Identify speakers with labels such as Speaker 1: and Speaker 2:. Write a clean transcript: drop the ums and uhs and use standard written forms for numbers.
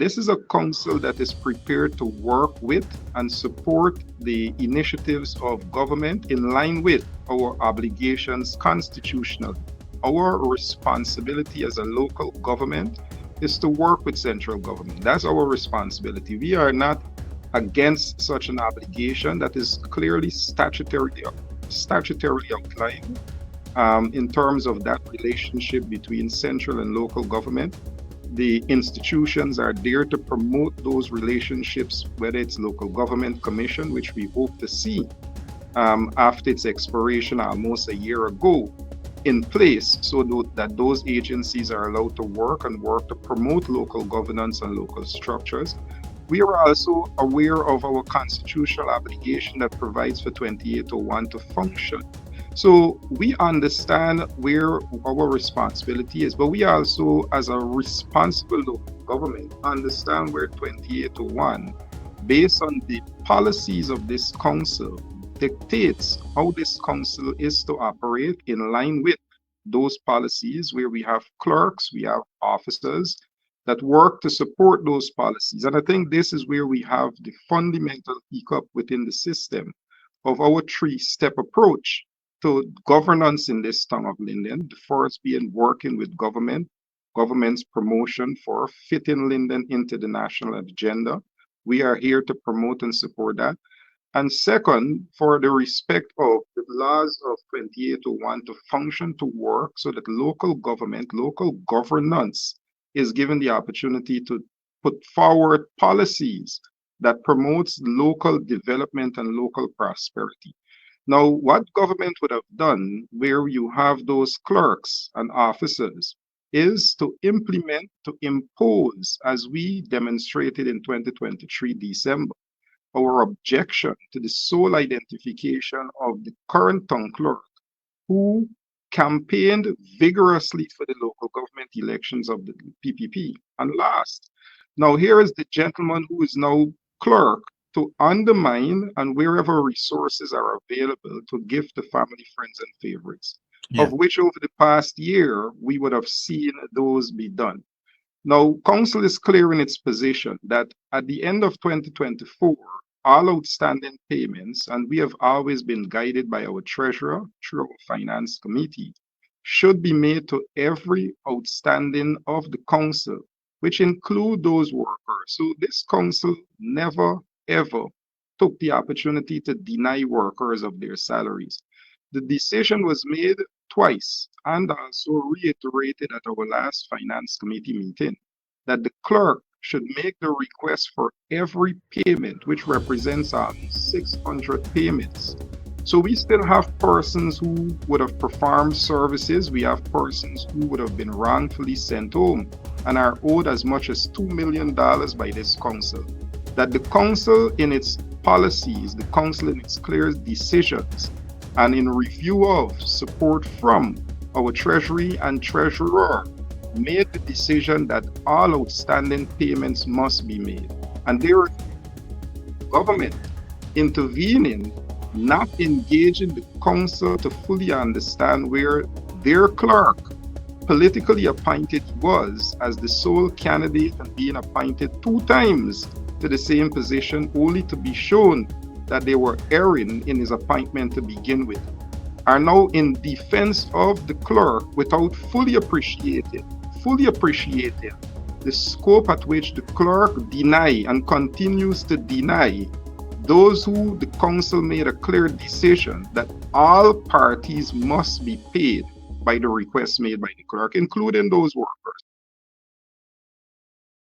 Speaker 1: This is a council that is prepared to work with and support the initiatives of government in line with our obligations constitutionally. Our responsibility as a local government is to work with central government. That's our responsibility. We are not against such an obligation that is clearly statutorily outlined in terms of that relationship between central and local government. The institutions are there to promote those relationships, whether it's local government commission, which we hope to see after its expiration almost a year ago, in place so that those agencies are allowed to work to promote local governance and local structures. We are also aware of our constitutional obligation that provides for 2801 to function. So we understand where our responsibility is, but we also, as a responsible local government, understand where 2801, based on the policies of this council, dictates how this council is to operate in line with those policies, where we have clerks, we have officers that work to support those policies. And I think this is where we have the fundamental hiccup within the system of our three-step approach to governance in this town of Linden. The first being working with government's promotion for fitting Linden into the national agenda. We are here to promote and support that. And second, for the respect of the laws of 2801 to function, to work, so that local government, local governance is given the opportunity to put forward policies that promotes local development and local prosperity. Now, what government would have done, where you have those clerks and officers, is to implement, to impose, as we demonstrated in 2023 December, our objection to the sole identification of the current town clerk, who campaigned vigorously for the local government elections of the PPP. And last, now here is the gentleman who is now clerk, to undermine, and wherever resources are available, to give to family, friends, and favorites, of which over the past year, we would have seen those be done. Now, council is clear in its position that at the end of 2024, all outstanding payments, and we have always been guided by our treasurer through our finance committee, should be made to every outstanding of the council, which include those workers. So this council never, ever took the opportunity to deny workers of their salaries. The decision was made twice and also reiterated at our last finance committee meeting that the clerk should make the request for every payment, which represents 600 payments. So we still have persons who would have performed services. We have persons who would have been wrongfully sent home and are owed as much as $2 million by this council. That the council in its policies, the council in its clear decisions, and in review of support from our treasury and treasurer, made the decision that all outstanding payments must be made. And there is government intervening, not engaging the council to fully understand where their clerk, politically appointed, was as the sole candidate and being appointed 2 times to the same position, only to be shown that they were erring in his appointment to begin with, are now in defense of the clerk without fully appreciating the scope at which the clerk deny and continues to deny those who the council made a clear decision that all parties must be paid by the request made by the clerk, including those workers.